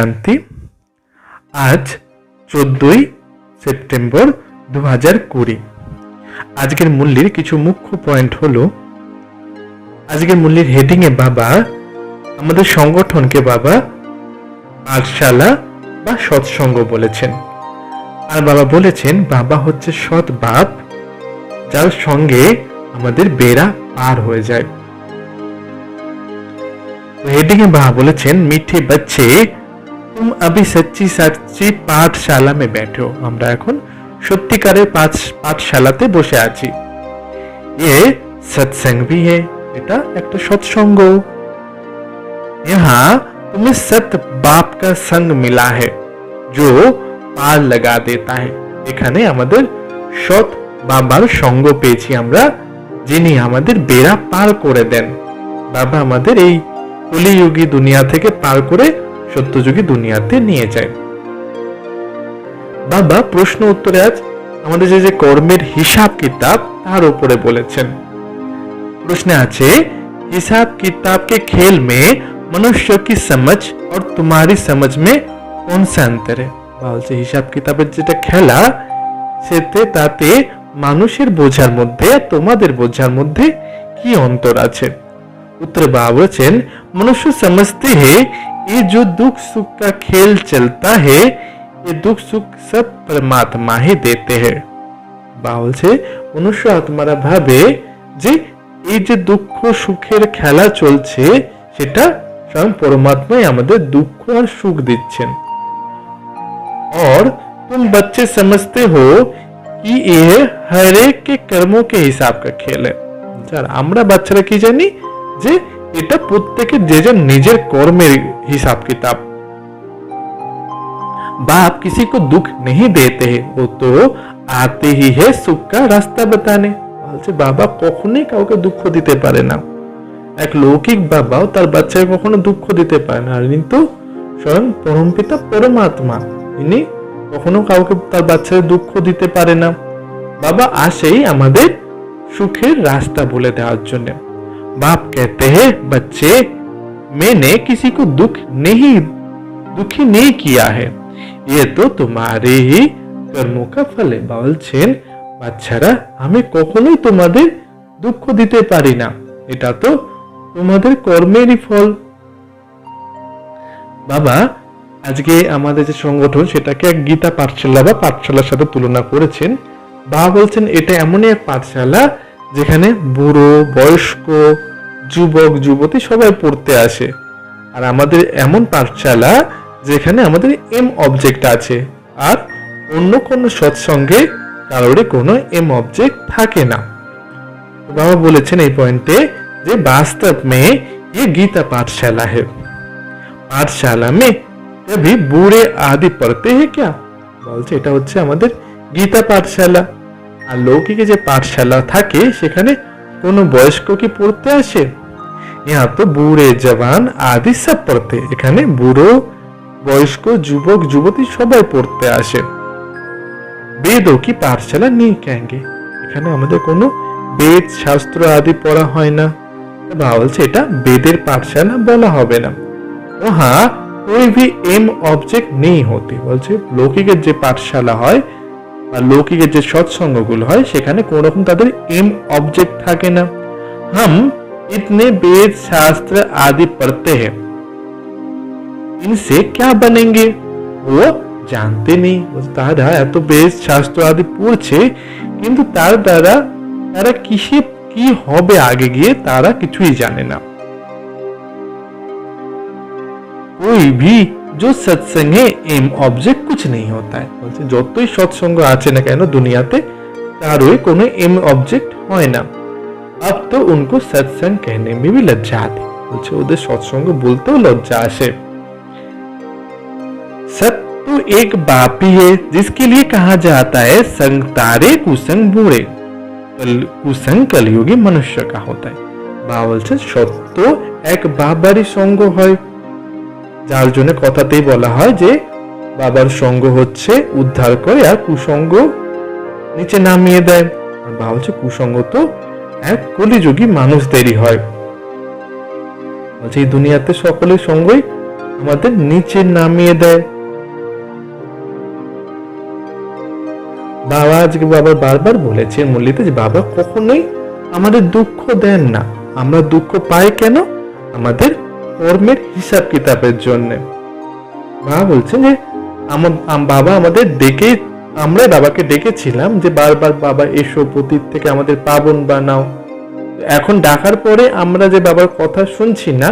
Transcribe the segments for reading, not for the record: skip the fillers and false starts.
শান্তি। আজ 14ই সেপ্টেম্বর 2020। আজকের মূল্যের কিছু মুখ্য পয়েন্ট হলো, আজকের মূল্যের হেডিং এ বাবা আমাদের সংগঠনকে বাবা পাঠশালা বা সৎসঙ্গ বলেছেন। আর বাবা বলেছেন বাবা হচ্ছে সৎ বাপ, যার সঙ্গে আমাদের বেড়া পার হয়ে যায়। हेडिंग में बाबा बोलेছেন মিঠে बच्चे तुम अभी सच्ची सच्ची पाठशाला में बैठे हो। আমরা এখন সত্যিকারের পাঠশালাতে বসে আছি। ये सत्संग भी है, এটা একটা সৎসঙ্গ। यहाँ तुम्हें सत बाप का संग मिला है जो पार लगा देता है। এখানে আমাদের সৎ বাবার সঙ্গ পেয়েছি আমরা, যিনি আমাদের বেড়া পার করে দেন। বাবা আমাদের এই কলিযুগী দুনিয়া থেকে পার করে সত্যযুগী দুনিয়াতে নিয়ে যায়। বাবা প্রশ্ন উত্তরে আজ আমাদের যে কর্মের হিসাব কিতাব তার উপরে বলেছেন। প্রশ্নে আছে, हिसाब किताब के खेल में मनुष्य की समझ और तुम्हारी समझ में कौन सा अंतर है। বলছে হিসাব কিতাবের যেটা খেলা, সেতে তাতে মানুষের বোঝার মধ্যে তোমাদের বোঝার মধ্যে কি অন্তর আছে। उत्तर बाबा बोलेছেন मनुष्य समझते हैं ये जो दुख सुख का खेल चलता है ये दुख सुख सब परमात्मा ही देते हैं। বাবা বলছে মনুষ্য আত্মারা ভাবে যে এই যে দুঃখ সুখের খেলা চলছে সেটা স্বয়ং পরমাত্মাই আমাদের দুঃখ আর সুখ দিচ্ছেন। और तुम बच्चे समझते हो कि ये हर एक के कर्मों के हिसाब का खेल है। যারা আমরা বাচ্চারা কি জানি যে এটা প্রত্যেকের যে যার নিজের কর্মের হিসাব কিতাব। बाप किसी को दुख नहीं देते हैं, वो तो आते ही है सुख का रास्ता बताने। বলছে বাবা কখনোই কাউকে দুঃখ দিতে পারে না। এক লৌকিক বাবাও তার বাচ্চাকে কখনো দুঃখ দিতে পারে না, কিন্তু স্বয়ং পরমপিতা পরমাত্মা ইনি কখনো কাউকে তার বাচ্চাকে দুঃখ দিতে পারে না। বাবা আসেই আমাদের সুখের রাস্তা বলে দেওয়ার জন্য। बाप कहते हैं बच्चे मैंने किसी को दुखी नहीं किया है, ये तो तुम्हारे ही कर्मों का फल है। বলছেন বাচ্চারা আমি কখনোই তোমাদের দুঃখ দিতে পারি না, এটা তো তোমাদের কর্মেরই ফল। বাবা আজকে আমাদের যে সংগঠন সেটাকে এক গীতা পাঠশালা বা পাঠশালার সাথে তুলনা করেছেন। বাবা বলছেন এটা এমনই এক পাঠশালা যেখানে বুড়ো বয়স্ক যুবক যুবতী সবাই পড়তে আসে। আর আমাদের এমন পাঠশালা যেখানে আমাদের এম অবজেক্ট আছে, আর অন্য কোনো সৎসঙ্গে কারোরই কোনো এম অবজেক্ট থাকে না। বাবা বলেছেন এই পয়েন্টে যে वास्तव में ये गीता पाठशाला है। पाठशाला में कभी बूढ़े आदि पढ़ते हैं क्या। বলছে এটা হচ্ছে আমাদের গীতা পাঠশালা। আর লৌকিকে যে পাঠশালা থাকে সেখানে কোনো বয়স্ক কি পড়তে আসে। यहाँ तो बूढ़े जवान आदि सब पढ़ते, এখানে বুড়ো বয়স্ক যুবক যুবতী সবাই পড়তে আসে। বেদও কি পাঠশালা নেই কহেंगे, এখানে আমাদের কোনো বেদ শাস্ত্র আদি পড়া হয় না। বাবা বলছে এটা বেদের পাঠশালা বলা হবে না। वहाँ कोई भी एम ऑब्जेक्ट नहीं होती। বলছে লৌকিকের যে পাঠশালা হয় বা লৌকিকের যে সৎসঙ্গগুলো হয় সেখানে কোনো রকম তাদের এম অবজেক্ট থাকে না। हम इतने वेद शास्त्र आदि पढ़ते हैं, इनसे क्या बनेंगे वो जानते नहीं। তারা এত বেদ শাস্ত্র আদি পড়ছে কিন্তু তার দ্বারা তারা কি হবে আগে গিয়ে তারা কিছুই জানে না। कोई भी जो सत्संग है एम ऑब्जेक्ट कुछ नहीं होता है। বলছে যতই সৎসঙ্গ আছে না কেন দুনিয়াতে তারই কোনো এম অবজেক্ট হয় না। अब तो उनको सत्संग कहने में भी लज्जा आती। বলছে ওদের সৎসঙ্গ বলতেও লজ্জা আসে। सत तो एक बाप ही है जिसके लिए कहा जाता है संग तारे कुसंग बूढ़े, कुसंग कलयुगी मनुष्य का होता है। বাবা বলছে সত্য এক বাবারই সঙ্গ হয়, যার জন্য কথাতেই বলা হয় যে বাবার সঙ্গ হচ্ছে উদ্ধার করে আর কুসঙ্গ নিচে নামিয়ে দেয়। আর বাবা বলছে কুসঙ্গ তো এক কলিযুগী মানুষদেরই হয়। বলছে এই দুনিয়াতে সকলের সঙ্গই আমাদের নিচে নামিয়ে দেয়। বাবা আজকে বাবা বারবার বলেছেন মুরলিতে যে বাবা কখনোই আমাদের দুঃখ দেন না, আমরা দুঃখ পাই কেন? আমাদের কর্মের হিসাব কিতাবের জন্য। বাবা বলছেন যে বাবা আমাদের ডেকে, আমরা বাবাকে ডেকেছিলাম যে বারবার বাবা এসো পতীত থেকে আমাদের পাবন বানাও। এখন ডাকার পরে আমরা যে বাবার কথা শুনছি না,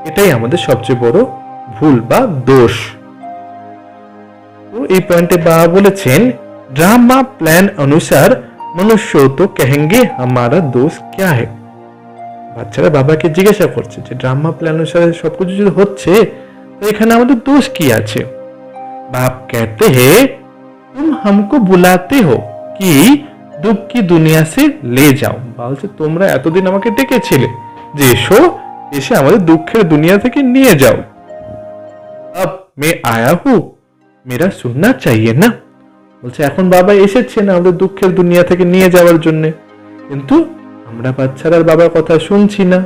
এটাই আমাদের সবচেয়ে বড় ভুল বা দোষ। তো এই পয়েন্টে বাবা বলেছেন ड्रामा प्लान अनुसार मनुष्य तो कहेंगे हमारा दोष क्या है। বাচ্চারা বাবাকে জিজ্ঞাসা করছে যে ড্রামা প্ল্যান অনুসারে সবকিছু যদি হচ্ছে তো এখানে আমাদের দোষ কি আছে। बाप कहते हैं तुम हमको बुलाते हो कि दुख की दुनिया से ले जाओ। বলছে তোমরা এতদিন আমাকে ডেকেছিলে যে এসো, এসে আমাদের দুঃখের দুনিয়া থেকে নিয়ে যাও। अब मैं आया हूँ, मेरा सुनना चाहिए ना। বলছে এখন বাবা এসেছেন আমাদের দুঃখের দুনিয়া থেকে নিয়ে যাওয়ার জন্য, কিন্তু আমরা বাচ্চারা বাবার কথা শুনছি না।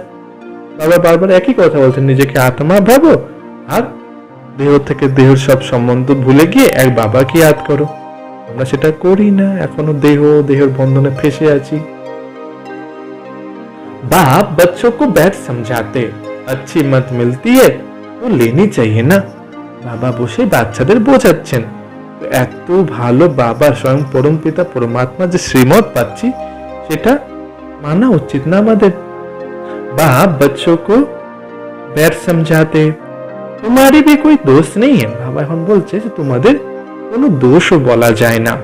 বাবা বারবার একই কথা বলছেন, নিজেকে আত্মা ভাবো আর দেহ থেকে দেহের সব সম্বন্ধ ভুলে গিয়ে এক বাবাকে ইয়াদ করো। আমরা সেটা করি না, এখনো দেহের বন্ধনে ফেসে আছি। बाप बच्चों को बैठ समझाते, अच्छी मत मिलती है तो लेनी चाहिए ना। বাবা বসে বাচ্চাদের বোঝাচ্ছেন এত ভালো বাবা স্বয়ং পরম পিতা পরমাত্মা যে শ্রীমত পাচ্ছি সেটা মানা উচিত না আমাদের। बाप बच्चों को बैठ समझाते, तुम्हारी भी कोई दोष नहीं है। বাবা এখন বলছে যে তোমাদের কোনো দোষও বলা যায় না।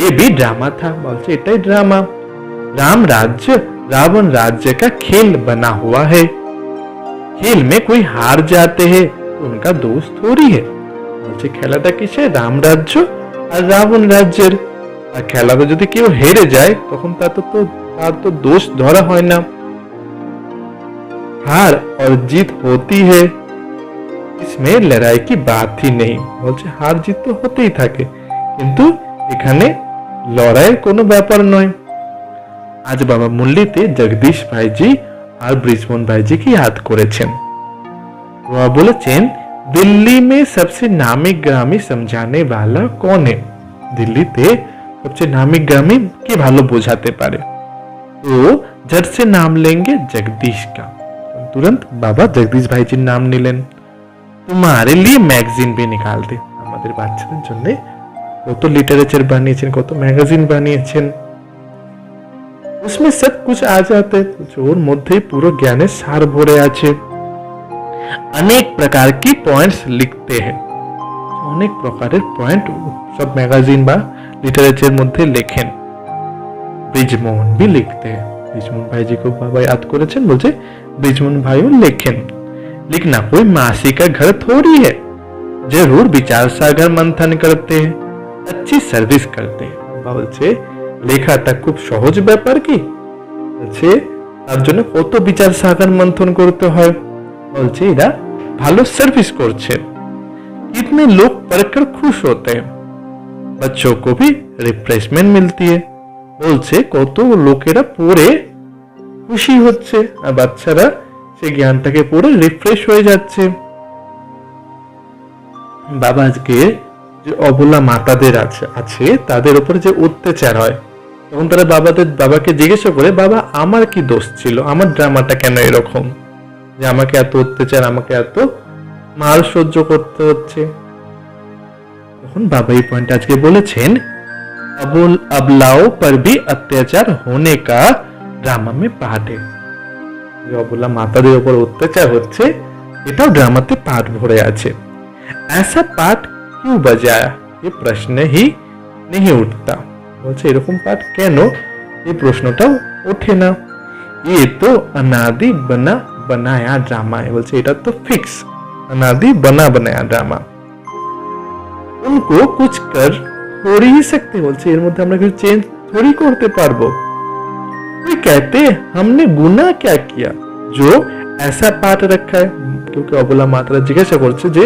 ये भी ड्रामा था, বলছে এটাই ড্রামা। राम राज्य रावण राज्य का खेल बना हुआ है, खेल में कोई हार जाते हैं तो उनका दोष थोड़ी है। বলছে খেলাটা কিসে? রাম রাজ্য আর রাবণ রাজ্যের। আর খেলাটা যদি কেউ হেরে যায় তখন তার তো দোষ ধরা হয় না। हार और जीत होती है, इसमें लड़ाई की बात ही नहीं। বলছে হার জিত তো হতেই থাকে, কিন্তু এখানে লড়াইয়ের কোনো ব্যাপার নয়। আজ বাবা মুরলিতে জগদীশ ভাইজি আর ব্রিজমোহন ভাইজিকে ইয়াদ করেছেন। বাবা বলেছেন दिल्ली में सबसे नामी ग्रामी समझाने वाला कौन है। दिल्लीते सबसे नामी ग्रामी के ভালো বোঝাতে পারে। तो झट से नाम लेंगे जगदीश का। तुरंत बाबा जगदीश भाईজির नाम নিলেন। तुम्हारे लिए मैगजीन भी निकाल दे, আমাদের বাচ্চাদের জন্য কত লিটারেচার বানিয়েছেন, কত ম্যাগাজিন বানিয়েছেন। उसमें सब कुछ आ जाते, ওর মধ্যেই পুরো জ্ঞানের সার ভরে আছে। अनेक प्रकार की पॉइंट्स लिखते हैं, অনেক প্রকারের পয়েন্ট সব ম্যাগাজিন বা লিটারেচারের মধ্যে লেখেন। ব্রিজমোহন भी लिखते हैं, ব্রিজমোহন ভাইজি को বাবা याद করেছেন, বলছে ব্রিজমোহন ভাইও লেখেন। लिखना कोई मासी का घर थोड़ी है, जरूर विचार सागर मंथन करते हैं, अच्छी सर्विस करते हैं। বলছে লেখাটা খুব সহজ ব্যাপার কি? বলছে তার জন্য কত বিচার সাগর মন্থন করতে হয়। বলছে এরা ভালো সার্ভিস করছে। कितने लोग पढ़कर खुश होते हैं, बच्चों को भी रिफ्रेशमेंट मिलती है। বলছে কত লোকেরা পড়ে খুশি হচ্ছে আর বাচ্চারা সেই জ্ঞানটাকে পড়ে রিফ্রেশ হয়ে যাচ্ছে। বাবা আজকে যে অবলা মাতাদের আছে তাদের উপরে যে অত্যাচার হয়, তখন তারা বাবাকে জিজ্ঞাসা করে বাবা আমার কি দোষ ছিল, আমার ড্রামাটা কেন এরকম যে আমাকে এত অত্যাচার, আমাকে এত মার সহ্য করতে হচ্ছে। তখন বাবা এই পয়েন্ট আজকে বলেছেন अबलाओं पर भी अत्याचार होने का ड्रामा में पार्ट है। যে অবলা মাতাদের উপর অত্যাচার হচ্ছে এটাও ড্রামাতে পার্ট ভরে আছে। ऐसा पार्ट क्यों बजाया, ये प्रश्न ही नहीं उठता। বলছে এরকম পার্ট কেন, এই প্রশ্নটাও ওঠে না। ये तो अनादि बना बनाया ड्रामा है। বলছে এটা তো ফিক্স अनादि बना बनाया ड्रामा, उनको कुछ कर थोड़ी ही सकते। বলছে এর মধ্যে আমরা কিছু চেঞ্জ थोड़ी করতে পারবো। कोई कहते हमने गुनाह क्या किया जो ऐसा पार्ट रखा है। क्योंकि অবলা মাতারা জিজ্ঞাসা করছে যে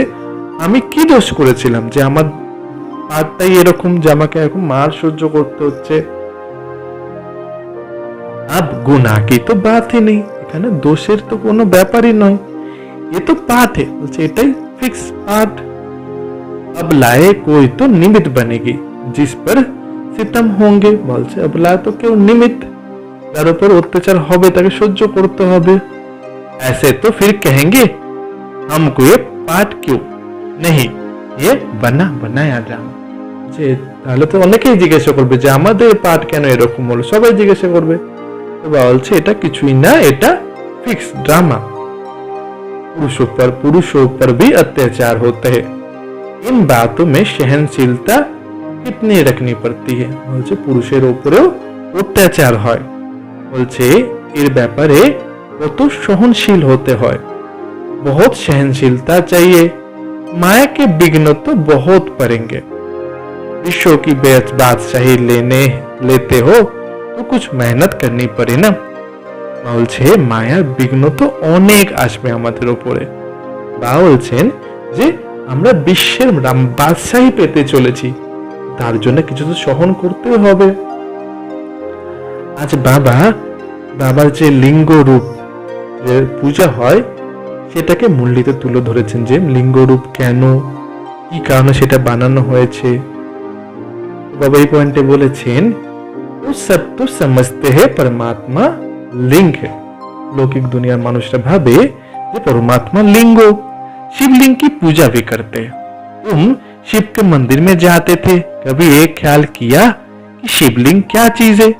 আমি কি দোষ করেছিলাম যে আমার পার্টটাই এরকম, যে আমাকে এরকম মার সহ্য করতে হচ্ছে। अब गुनाह की तो बात ही नहीं, এখানে দোষের তো কোনো ব্যাপারই নয়, এ তো পাঠ है। বলছে এটাই फिक्स पाठ। अब लाए कोई तो निमित्त बनेगी जिस पर सितम होंगे। বলছে अब लाए तो কেউ निमित्त, যার উপর অত্যাচার হবে তাকে সহ্য করতে হবে। ऐसे तो फिर कहेंगे हमको ये पाठ क्यों नहीं, ये बना बनाया ड्रामा। যে তাহলে তো অনেকেই জিজ্ঞাসা করবে যে আমাদের পাঠ কেন এরকম হলো, সবাই জিজ্ঞাসা করবে। তো বলছে এটা কিছুই না, এটা फिक्स ड्रामा। पुरुषों पर भी अत्याचार होता है, इन बातों में सहनशीलता कितनी रखनी पड़ती है। বলছে পুরুষের উপরেও অত্যাচার হয়, বলছে এর ব্যাপারে কত সহনশীল হতে হয়, बहुत सहनशीलता चाहिए। माया के विघ्न तो बहुत पड़ेंगे, विश्व की बादशाही लेते हो तो कुछ मेहनत करनी पड़े ना। বলছে মায়ার বিঘ্ন তো অনেক আসবে আমাদের উপরে। বা বলছেন যে আমরা বিশ্বের বাদশাহী পেতে চলেছি, তার জন্য কিছু তো সহন করতে হবে। আজ বাবার যে লিঙ্গ রূপ যে পূজা হয় সেটাকে মূল্যতে তুলে ধরেছেন, যে লিঙ্গ রূপ কেন, কি কারণে সেটা বানানো হয়েছে। বাবা এই পয়েন্টে বলেছেন ও সব তো সমঝতে হে পরমাত্মা लिंग है। लौकिक दुनिया मनुष्य भावे ये परमात्मा लिंग हो, शिवलिंग की पूजा भी करते हैं। तुम शिव के मंदिर में जाते थे, कभी एक ख्याल किया कि शिवलिंग क्या चीज है।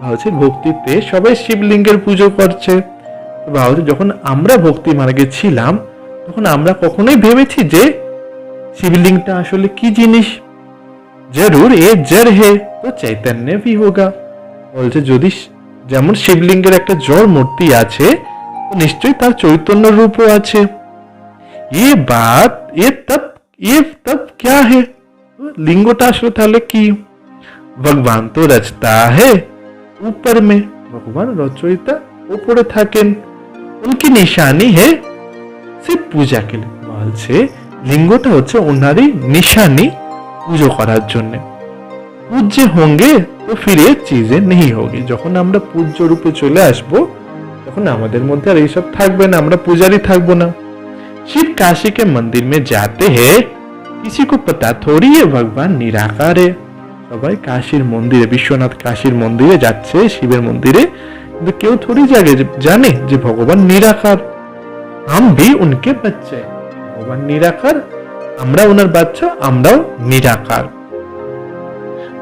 ভাবছে ভক্তিতে সবাই শিবলিঙ্গের পুজো করছে। ভাবছে যখন আমরা ভক্তি মার্গে ছিলাম তখন আমরা কখনোই ভেবেছি যে শিবলিঙ্গটা আসলে কি জিনিস। जरूर ये जड़ है तो चैतन्य भी होगा। বলছে যদি যেমন শিবলিঙ্গের একটা জড় মূর্তি আছে তো নিশ্চয়ই তার চৈতন্য রূপও আছে। ये तब क्या है, লিঙ্গটা আসলে তাহলে কি। ভগবান তো রচতা है ऊपर में, ভগবান রচয়িতা উপরে থাকেন। उनकी निशानी है सिर्फ पूजा के लिए। বলছে লিঙ্গটা হচ্ছে ওনারই নিশানি পুজো করার জন্য। पूज्य होंगे तो फिर ये चीजें नहीं होगी। যখন আমরা পূজ্য রূপে চলে আসব তখন আমাদের মধ্যে আর এইসব থাকবে না, আমরা পূজারি থাকবো না। शिव काशी के मंदिर में जाते हैं, किसी को पता थोड़ी है भगवान निराकार है। সবাই কাশীর মন্দিরে, বিশ্বনাথ কাশীর মন্দিরে যাচ্ছে, শিবের মন্দিরে, কিন্তু কেউ থোড়ি জানে যে ভগবান নিরাকার। हम भी उनके बच्चे, ভগবান নিরাকার, আমরা ওনার বাচ্চা, আমরাও নিরাকার।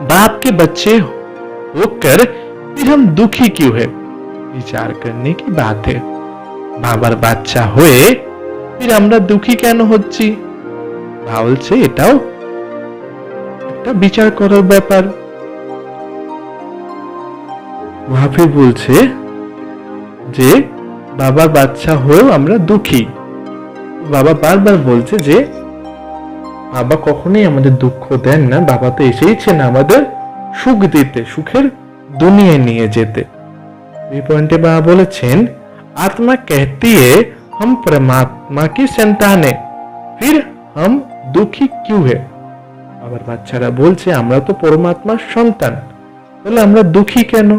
बाप के बच्चे होकर फिर हम दुखी क्यों है, विचार करने की बात है। বাবার বাচ্চা হয়ে फिर আমরা দুঃখী কেন হচ্ছি, বলছে এটাও একটা বিচার করার ব্যাপার। ভাবে বলছে যে বাবার বাচ্চা হয়েও আমরা দুঃখী। বাবা বারবার বলছে যে বাবা কখনোই আমাদের দুঃখ দেন না, বাবা তো এসেইছেন আমাদের সুখ দিতে, সুখের দুনিয়ায় নিয়ে যেতে। এই পয়েন্টে বাবা বলেছেন आत्मा कहती है हम परमात्मा की संतान है, फिर हम दुखी क्यों है। আবার বাচ্চারা বলছে আমরা তো পরমাত্মার সন্তান, তাহলে আমরা দুঃখী কেন।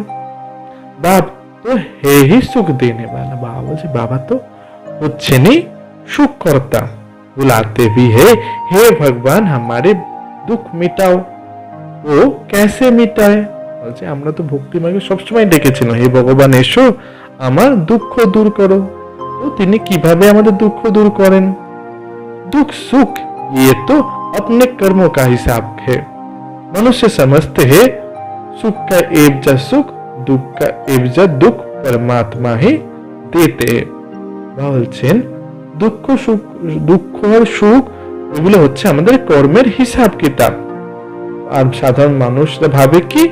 বাপ তো হে হি সুখ দেনে वाला, বাবা বলছে বাবা তো হচ্ছেনই সুখকর্তা। बुलाते भी है हे भगवान हमारे दुख मिटाओ, ও कैसे मिटाए। বলছে আমরা তো ভক্তি মার্গে সবসময় ডেকেছিলাম হে ভগবান এসো আমার দুঃখ দূর করো, তো তিনি কিভাবে আমাদের দুঃখ দূর করেন। दुख सुख ये तो अपने कर्मों का हिसाब है। मनुष्य समझते हैं सुख का एवजा सुख, दुख का एवजा दुख परमात्मा ही देते हैं। বলছেন দুঃখ সুখ, দুঃখ আর সুখ এগুলো হচ্ছে আমাদের কর্মের হিসাব কিতাব। আর সাধারণ মানুষরা ভাবে কি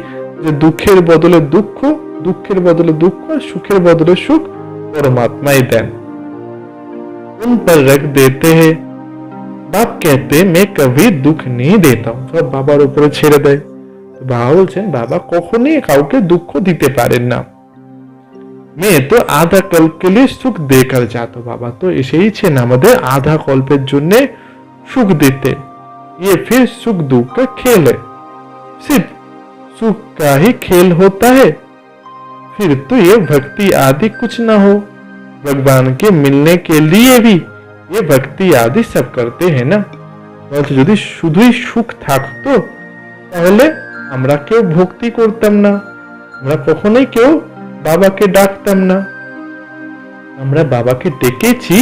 যে দুঃখের বদলে দুঃখ, দুঃখের বদলে দুঃখ, সুখের বদলে সুখ परमात्मा देन। उन पर रख देते हैं। बाप कहते मैं कभी दुख नहीं देता हूं, সব বাবার উপরে ছেড়ে দেয়। বাবা বলছেন বাবা কখনোই কাউকে দুঃখ দিতে পারেন না। मैं तो आधा कल्प के लिए सुख देकर जाता, বাবা তো এসেইছেন আমাদের আধা কল্পের জন্য সুখ দিতে। ये फिर सुख दुख का खेल है, सिर्फ सुख का ही खेल होता है, फिर तो ये भक्ति आदि कुछ ना हो। भगवान के मिलने के लिए भी ये भक्ति आदि सब करते हैं ना। বলছে যদি শুধুই সুখ থাকতো তাহলে আমরা কেউ ভক্তি করতাম না, আমরা কখনোই কেউ বাবাকে ডাকতাম না। আমরা বাবাকে ডেকেছি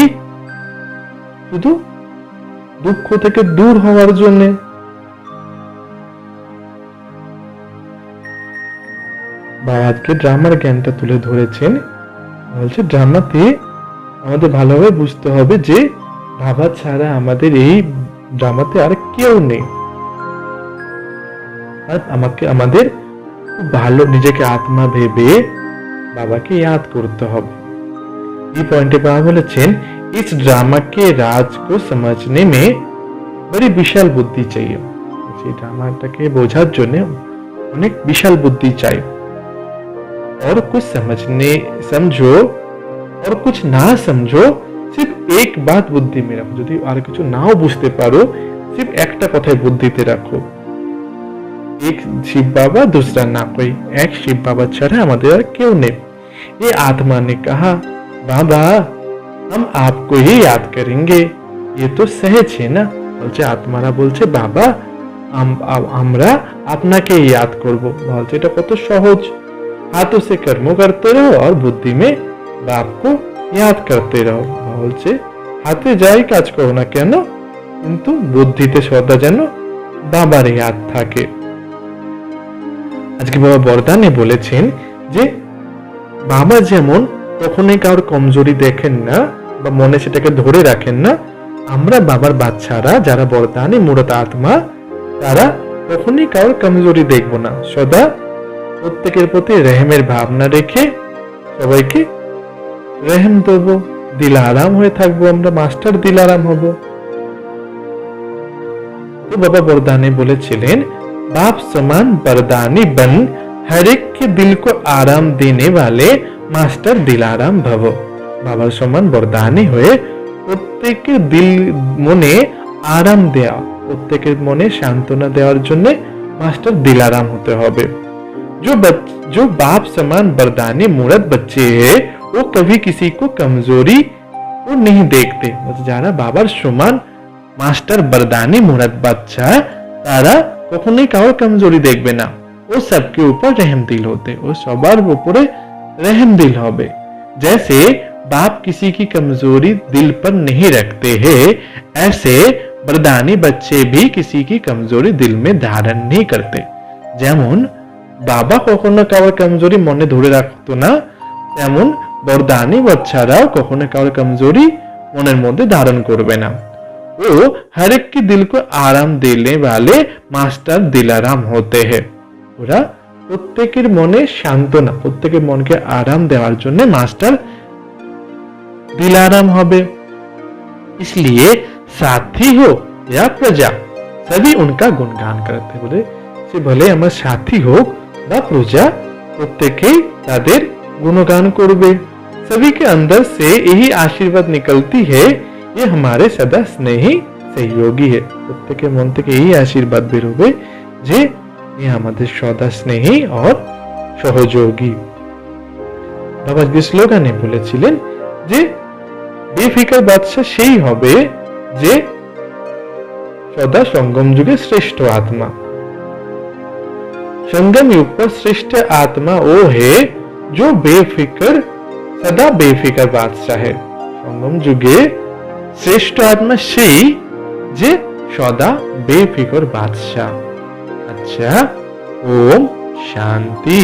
শুধু দুঃখ থেকে দূর হওয়ার জন্য। বাবা আজকে ড্রামার জ্ঞানটা তুলে ধরেছেন। বলছে ড্রামাতে আমাদের ভালোভাবে বুঝতে হবে যে বাবা ছাড়া আমাদের এই ড্রামাতে আর কেউ নেই। আর আমাদের ভালো নিজেকে আত্মা ভেবে বাবাকে ইয়াদ করতে হবে। এই পয়েন্টে বাবা বলেছেন इस ड्रामा के राज को समझने में बड़ी विशाल बुद्धि चाहिए। এই ড্রামাটাকে বোঝার জন্য অনেক বিশাল বুদ্ধি চাই। और कुछ समझो और कुछ ना समझो, सिर्फ एक बात बुद्धि में रखो। যদি আর কিছু নাও বুঝতে পারো सिर्फ একটা কথাই বুদ্ধিতে রাখো, एक शिव बाबा दूसरा ना कोई। एक शिव बाबा ছাড়া আমাদের আর কেউ নেই। ये आत्मा ने कहा बाबा हम आपको ही याद करेंगे, ये तो सहज है ना। বলছে আত্মারা বলছে বাবা আমরা আপনাকে याद করব। বলছে এটা কত সহজ। हाथों से कर्म करते रहो और बुद्धि में बाप को याद करते रहो। বলছে হাতে যাই কাজ করো না কেন কিন্তু বুদ্ধিতে সদা যেন বাবার ইয়াদ থাকে। আজকে বাবা বরদানে বলেছেন যে বাবা যেমন কখনোই কারোর কমজোরি দেখেন না বা মনে সেটাকে ধরে রাখেন না, আমরা বাবার বাচ্চারা যারা বরদানে মূরত আত্মা তারা কখনোই কারোর কমজোরি দেখব না। সদা প্রত্যেকের প্রতি রেহেমের ভাবনা রেখে সবাইকে রেহেম দেবো, দিলারাম হয়ে থাকবো, আমরা মাস্টার দিলারাম হব। তো বাবা বরদানে বলেছিলেন बाप समान बरदानी बन हर एक के दिल को आराम देने वाले मास्टर दिलाराम भव। बाबार समान बरदानी हुए प्रत्येकेर दिल मने आराम देया, प्रत्येकेर मने सांत्वना देওয়ার জন্য मास्टर दिलाराम होते হবে। जो बाप समान बरदानी मूरत बच्चे हैं वो कभी किसी को कमजोरी वो नहीं देखते। যারা বাবার সমান মাস্টার বরদানি मूरत বাচ্চা তারা কখনোই কারোর কমজোরি দেখবে না। ও सबके ऊपर रहम दिल होते, ও সবার উপরে रहम दिल হবে। जैसे बाप किसी की कमजोरी दिल पर नहीं रखते हैं, ऐसे बरदानी बच्चे भी किसी की कमजोरी दिल में धारण नहीं करते। যেমন বাবা কখনো কারোর কমজোরি মনে ধরে রাখতো না, তেমন বরদানি বাচ্চারাও কখনো কারোর কমজোরি মনের মধ্যে ধারণ করবে না। वो हर एक के दिल को आराम देने वाले मास्टर दिलाराम होते हैं। ওরা প্রত্যেকের মনে শান্তনা, প্রত্যেকের মনকে আরাম দেওয়ার জন্য মাস্টার दिलाराम হবে। इसलिए साथी हो या प्रजा सभी उनका गुणगान करते। बोले সে ভলে আমার সাথী হোক বা প্রজা প্রত্যেকেই তাদের গুণগান করবে। सभी के अंदर से यही आशीर्वाद निकलती है, ये हमारे सदा स्नेही सहयोगी है। প্রত্যেকের মন থেকে এই আশীর্বাদ বের হবে যে ये हमारे सदा स्नेही और সহযোগী। বাবা যে স্লোগানে বলেছিলেন যে বেফিকার বাদশা সেই হবে যে সদা संगम যুগে শ্রেষ্ঠ आत्मा। संगम युग पर श्रेष्ठ आत्मा वो है जो बेफिक्र सदा बेफिक्र बादशाह है। संगम যুগে শ্রেষ্ঠ আত্মা সেই যে সদা বেফিকর বাদশা। আচ্ছা, ওম শান্তি।